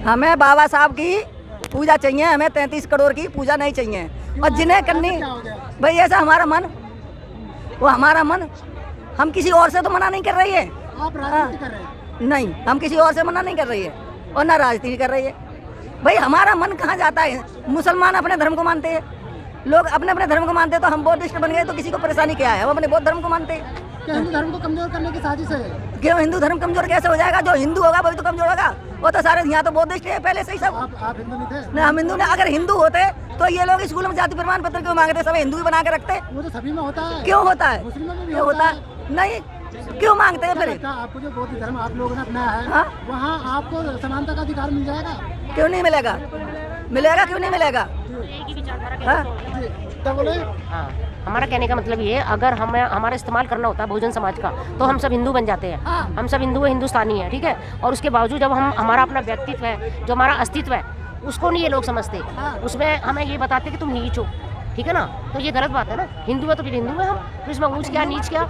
हमें बाबा साहब की पूजा चाहिए, हमें 33 करोड़ की पूजा नहीं चाहिए। और जिन्हें करनी भाई ऐसा हमारा मन, वो हमारा मन, हम किसी और से तो मना नहीं कर रही है। आप राजनीति कर रहे हैं? नहीं, हम किसी और से मना नहीं कर रही है और ना राजनीति कर रही है। भाई हमारा मन कहाँ जाता है? मुसलमान अपने धर्म को मानते हैं, लोग अपने अपने धर्म को मानते हैं, तो हम बौद्धिस्ट बन गए तो किसी को परेशानी क्या है? वो अपने बौद्ध धर्म को मानते हैं। क्या हिंदू धर्म को कमजोर करने की साजिश है? क्यों हिंदू धर्म कमजोर कैसे हो जाएगा? जो हिंदू होगा वही तो कमजोर होगा। वो तो सारे यहाँ तो बौद्धिस्ट है पहले से ही सब। आप हिंदू नहीं थे? ना, हम हिंदू ने, अगर हिंदू होते तो ये लोग स्कूल में जाति प्रमाण पत्र क्यों मांगते? सब हिंदू ही बना के रखते। वो तो सभी में होता है। क्यों होता है? मुस्लिमों में भी क्यों होता है? नहीं, क्यों मांगते हैं फिर? आपको जो बौद्ध धर्म आप लोगों ने अपनाया है, हाँ? वहाँ आपको समानता का अधिकार मिल जाएगा? क्यों नहीं मिलेगा? मिलेगा, क्यों नहीं मिलेगा? हाँ? क्या बोले? हाँ, हमारा कहने का मतलब ये है, अगर हमें हमारा इस्तेमाल करना होता है बहुजन समाज का तो हम सब हिंदू बन जाते हैं। हाँ। हम सब हिंदू है, हिंदुस्तानी है, ठीक है। और उसके बावजूद जब हम हमारा अपना व्यक्तित्व है, जो हमारा अस्तित्व है, उसको नहीं ये लोग समझते। उसमें हमें ये बताते कि तुम नीच हो, ठीक है ना। तो ये गलत बात है ना। हिंदू है तो फिर हिंदू है हम, तो इसमें ऊंच क्या नीच क्या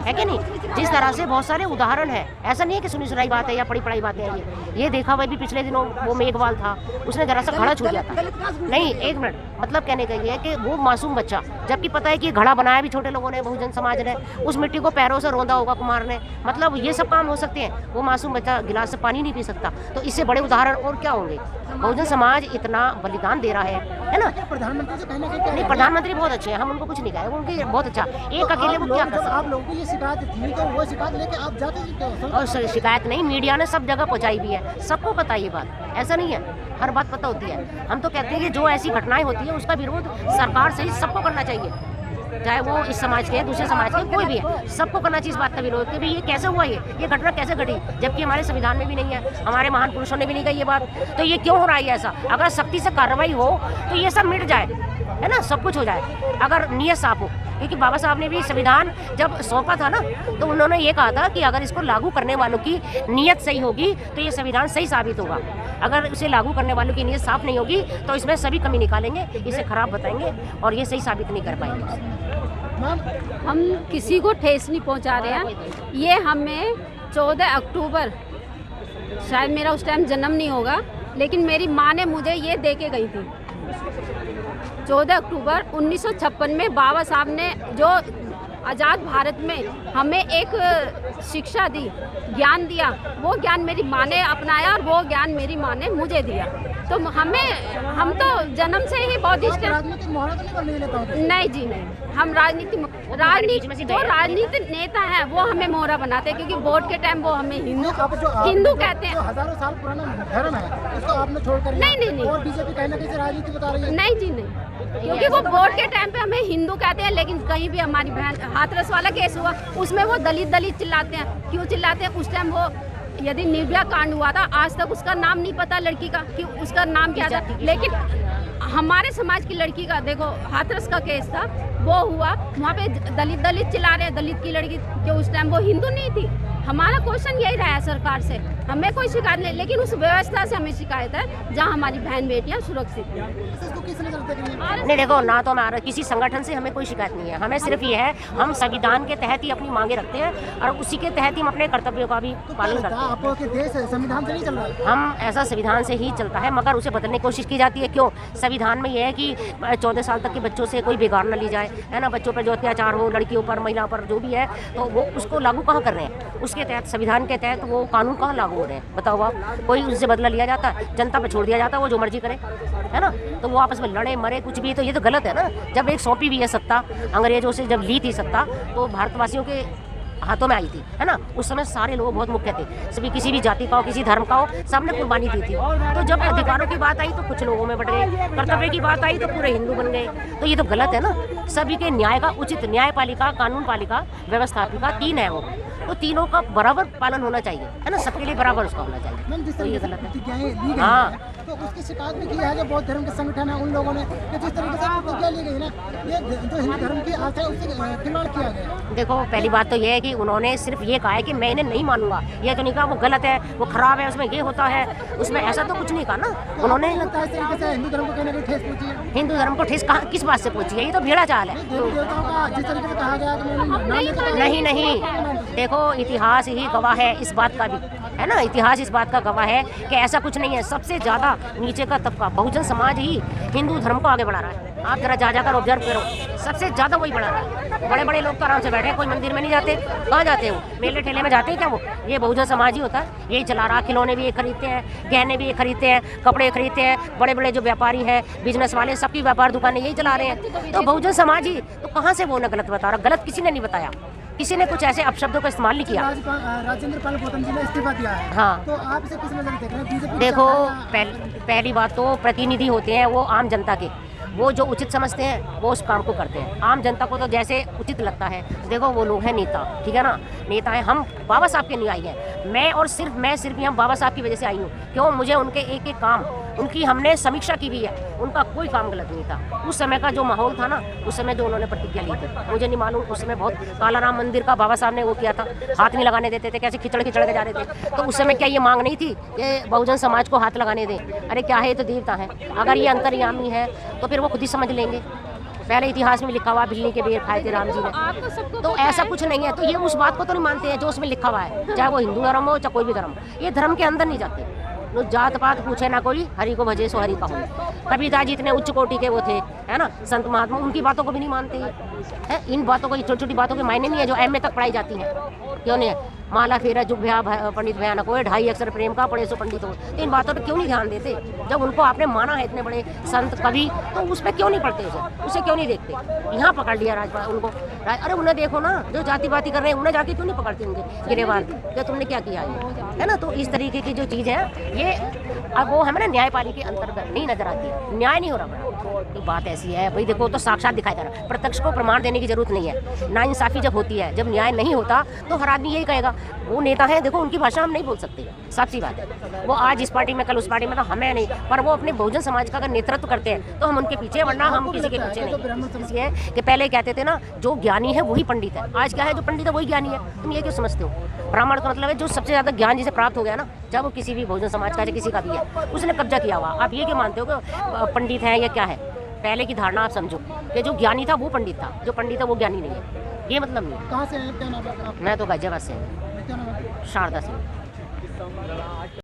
है कि नहीं। जिस तरह से बहुत सारे उदाहरण है, ऐसा नहीं है कि सुनी सुनाई बात है या पढ़ी पढ़ाई बातें हैं। ये देखा हुआ भी पिछले दिनों वो मेघवाल था, उसने जरा सा घड़ा छू दिया था। नहीं, एक मिनट, मतलब कहने का ये है कि वो मासूम बच्चा, जबकि पता है कि घड़ा बनाया भी छोटे लोगों ने, बहुजन समाज ने, उस मिट्टी को पैरों से रौंदा होगा कुमार ने, मतलब ये सब काम हो सकते हैं। वो मासूम बच्चा गिलास से पानी नहीं पी सकता, तो इससे बड़े उदाहरण और क्या होंगे। बहुजन समाज इतना बलिदान दे रहा है ना। प्रधानमंत्री से कहना नहीं, प्रधानमंत्री बहुत अच्छे हैं, हम उनको कुछ नहीं कहेंगे, उनकी बहुत अच्छा। एक अकेले वो क्या कर सकते हैं? आप लोगों को ये शिकायत थी तो वो शिकायत लेके आप जाते थे? और शिकायत नहीं, मीडिया ने सब जगह पहुंचाई भी है, सबको पता है ये बात, ऐसा नहीं है, हर बात पता होती है। हम तो कहते हैं कि जो ऐसी घटनाएं होती है उसका विरोध सरकार से ही सबको करना चाहिए, चाहे वो इस समाज के, दूसरे समाज के, कोई भी है, सबको करना चाहिए इस बात का विरोध कि भाई ये कैसे हुआ, ये घटना कैसे घटी, जबकि हमारे संविधान में भी नहीं है, हमारे महान पुरुषों ने भी नहीं कही ये बात। तो ये क्यों हो रहा है ऐसा? अगर सख्ती से कार्रवाई हो तो ये सब मिट जाए, है ना, सब कुछ हो जाए, अगर नीयत साफ हो। क्योंकि बाबा साहब ने भी संविधान जब सौंपा था ना, तो उन्होंने ये कहा था कि अगर इसको लागू करने वालों की नीयत सही होगी तो ये संविधान सही साबित होगा। अगर इसे लागू करने वालों की नीयत साफ नहीं होगी तो इसमें सभी कमी निकालेंगे, इसे खराब बताएंगे और ये सही साबित नहीं कर पाएंगे। हम किसी को ठेस नहीं पहुंचा रहे हैं। ये हमें 14 अक्टूबर, शायद मेरा उस टाइम जन्म नहीं होगा, लेकिन मेरी माँ ने मुझे ये दे के गई थी। 14 अक्टूबर 1956 में बाबा साहब ने जो आज़ाद भारत में हमें एक शिक्षा दी, ज्ञान दिया, वो ज्ञान मेरी माँ ने अपनाया और वो ज्ञान मेरी माँ ने मुझे दिया। तो हम तो जन्म से ही बौद्धिस्ट हैं। नहीं जी नहीं, हम राजनीतिक नेता हैं, वो हमें मोहरा बनाते हैं, क्योंकि वोट के टाइम वो हमें हिंदू कहते हैं। हजारों साल पुराना धर्म है, उसको आपने छोड़कर नहीं और बीजेपी कहीं ना कहीं राजनीति बता रही है। नहीं जी नहीं, क्योंकि वो वोट के टाइम पे हमें हिंदू कहते हैं, लेकिन कहीं भी हमारी बहन हाथरस वाला केस हुआ उसमें वो दलित चिल्लाते हैं। क्यों चिल्लाते हैं? उस टाइम वो यदि निर्भया कांड हुआ था, आज तक उसका नाम नहीं पता लड़की का कि उसका नाम क्या था, लेकिन हमारे समाज की लड़की का देखो, हाथरस का केस था, वो हुआ, वहाँ पे दलित चिल्ला रहे हैं, दलित की लड़की कि उस टाइम वो हिंदू नहीं थी। हमारा क्वेश्चन यही रहा है सरकार से, हमें कोई शिकायत नहीं, लेकिन उस व्यवस्था से हमें शिकायत है जहाँ हमारी बहन बेटियाँ सुरक्षित हैं। नहीं देखो, ना तो हमारा किसी संगठन से हमें कोई शिकायत नहीं है, हमें सिर्फ ये है, हम संविधान के तहत ही अपनी मांगे रखते हैं और उसी के तहत ही हम अपने कर्तव्यों का भी पालन करते हैं। आपके देश संविधान से नहीं चल रहा है? हम ऐसा संविधान से ही चलता है, मगर उसे बदलने की कोशिश की जाती है। क्यों? संविधान में यह है कि 14 साल तक के बच्चों से कोई बिगाड़ न ली जाए, है ना, बच्चों पर जो अत्याचार हो, लड़कियों पर, महिलाओं पर जो भी है, तो वो उसको लागू कहाँ कर रहे हैं? उसके तहत, संविधान के तहत वो कानून कहाँ लागू हो रहे हैं? बताओ आप, कोई उससे बदला लिया जाता है? जनता पे छोड़ दिया जाता है, वो जो मर्जी करे, है ना। तो वो आपस में लड़े मरे कुछ भी, तो ये तो गलत है ना। जब एक सौंपी हुई है सत्ता, अंग्रेजों से जब ली थी सत्ता, तो भारतवासियों के हाथों में आई थी, है ना। उस समय सारे लोग बहुत मुख्य थे, सभी किसी भी जाति का हो, किसी धर्म का हो, सबने कुर्बानी दी थी। तो जब अधिकारों की बात आई तो कुछ लोगों में बट गए, कर्तव्य की बात आई तो पूरे हिंदू बन गए। तो ये तो गलत है ना। सभी के न्याय का उचित, न्यायपालिका, कानून पालिका, व्यवस्थापिका, 3 है वो, तो तीनों का बराबर पालन होना चाहिए, है ना, सबके लिए बराबर उसका होना चाहिए। तो ये गलत है। हाँ, तो उसकी शिकायत भी की है जो बौद्ध धर्म के संगठन है उन लोगों ने, कि जिस तरीके से प्रतिज्ञा ली गई ना, ये जो हिंदू धर्म की आस्था है उससे खिलवाड़ किया गया। देखो, पहली बात तो ये है कि उन्होंने सिर्फ ये कहा है कि मैं इन्हें नहीं मानूंगा, ये तो नहीं कहा वो गलत है, वो खराब है, उसमें ये होता है, उसमें ऐसा तो कुछ नहीं कहा ना उन्होंने। लगता है इस तरीके से हिंदू धर्म को कहीं ना कहीं ठेस पहुंची है। हिंदू धर्म को ठेस कहाँ, किस बात से पहुंची है? ये तो भेड़ा चाल है। देवी देवताओं का जिस तरीके से कहा गया नहीं, देखो इतिहास ही गवाह है इस बात का भी है ना। इतिहास इस बात का गवाह है कि ऐसा कुछ नहीं है। सबसे ज़्यादा नीचे का तबका बहुजन समाज ही हिंदू धर्म को आगे बढ़ा रहा है। आप जरा जा जाकर ऑब्जर्व करो, सबसे ज़्यादा वही बढ़ा रहा है। बड़े बड़े लोग तो आराम से बैठे हैं, कोई मंदिर में नहीं जाते। कहाँ जाते हैं वो? मेले ठेले में जाते हैं क्या वो? ये बहुजन समाज ही होता है, यही चला रहा। खिलौने भी ये खरीदते हैं, गहने भी ये खरीदते हैं, कपड़े खरीदते हैं। बड़े बड़े जो व्यापारी हैं, बिजनेस वाले, सबकी व्यापार दुकानें यही चला रहे हैं। तो बहुजन समाज ही तो कहाँ से वो ना गलत बता रहा? गलत किसी ने नहीं बताया, किसी ने कुछ ऐसे अपशब्दों का इस्तेमाल नहीं किया। राजेंद्र पाल गौतम जी ने इस्तीफा दिया है, हाँ। तो आप इसे किस नजर से देख रहे हैं? बीजेपी देखो, पहली बात तो प्रतिनिधि होते हैं वो आम जनता के, वो जो उचित समझते हैं वो उस काम को करते हैं। आम जनता को तो जैसे उचित लगता है। देखो वो लोग हैं नेता, ठीक है ना, नेता हैं। हम बाबा साहब के लिए आई हैं, मैं सिर्फ यहाँ बाबा साहब की वजह से आई हूँ। क्यों? मुझे उनके एक एक काम, उनकी हमने समीक्षा की भी है, उनका कोई काम गलत नहीं था। उस समय का जो माहौल था ना, उस समय जो उन्होंने प्रतिज्ञा ली थी, मुझे नहीं मालूम उस समय बहुत काला राम मंदिर का बाबा साहब ने वो किया था, हाथ नहीं लगाने देते थे, कैसे खिचड़ के जा रहे थे। तो उस समय क्या ये मांग नहीं थी कि बहुजन समाज को हाथ लगाने दें? अरे क्या है, ये तो देवता है। अगर ये अंतर्यामी है तो फिर वो खुद ही समझ लेंगे। पहले इतिहास में लिखा हुआ बिल्ली के बेर खाए थे राम जी ने, तो ऐसा कुछ नहीं है। तो ये उस बात को तो नहीं मानते हैं जो उसमें लिखा हुआ है, चाहे वो हिंदू धर्म हो चाहे कोई भी धर्म। ये धर्म के अंदर नहीं जाते। जात पात पूछे ना कोई, हरि को भजे सो हरि का हो। कबीरदास जी इतने उच्च कोटि के वो थे, है ना, संत महात्मा, उनकी बातों को भी नहीं मानते हैं। इन बातों को, छोटी छोटी बातों के मायने नहीं है जो एमए तक पढ़ाई जाती हैं। क्यों नहीं है? माला फेरा जुग भया पंडित भयानक हो, 2.5 अक्षर प्रेम का पढ़े सो पंडित हो। तो इन बातों पर क्यों नहीं ध्यान देते? जब उनको आपने माना है इतने बड़े संत कवि, तो उस पर क्यों नहीं पढ़ते? उसे क्यों नहीं देखते? यहाँ पकड़ लिया राजपाल उनको। अरे उन्हें देखो ना, जो जाति बाती कर रहे हैं उन्हें जाके क्यों नहीं पकड़ते उनके गिरेबान कि तुमने क्या किया है ना। तो इस तरीके की जो चीज़ है ये अब वो हमें ना न्यायपालिका के अंतर्गत नहीं नजर आती। न्याय नहीं हो रहा। तो बात ऐसी है भाई, देखो तो साक्षात दिखाई दे रहा है, प्रत्यक्ष को प्रमाण देने की जरूरत नहीं है। नाइंसाफी जब होती है, जब न्याय नहीं होता, तो हर आदमी यही कहेगा वो नेता है, देखो उनकी भाषा हम नहीं बोल सकते, साफ सी बात है। वो आज इस पार्टी में कल उस पार्टी में, तो हमें नहीं, पर वो अपने बहुजन समाज का अगर नेतृत्व करते हैं तो हम उनके पीछे, वरना हम किसी के पीछे नहीं। इसलिए कि पहले कहते थे ना, जो ज्ञानी है वही पंडित है। आज क्या है, जो पंडित है वही ज्ञानी है। तुम ये क्यों समझते हो? ब्राह्मण का मतलब है जो सबसे ज्यादा ज्ञान जिसे प्राप्त हो गया ना, चाहे वो किसी भी बहुजन समाज का, किसी का भी है, उसने कब्जा किया हुआ। आप ये क्यों मानते हो कि पंडित है या क्या है? पहले की धारणा आप समझो कि जो ज्ञानी था वो पंडित था, जो पंडित है वो ज्ञानी नहीं है। ये मतलब नहीं। कहाँ से हैं? क्या नाम है आपका? मैं तो गाजियाबाद से, क्या नाम है? शारदा से।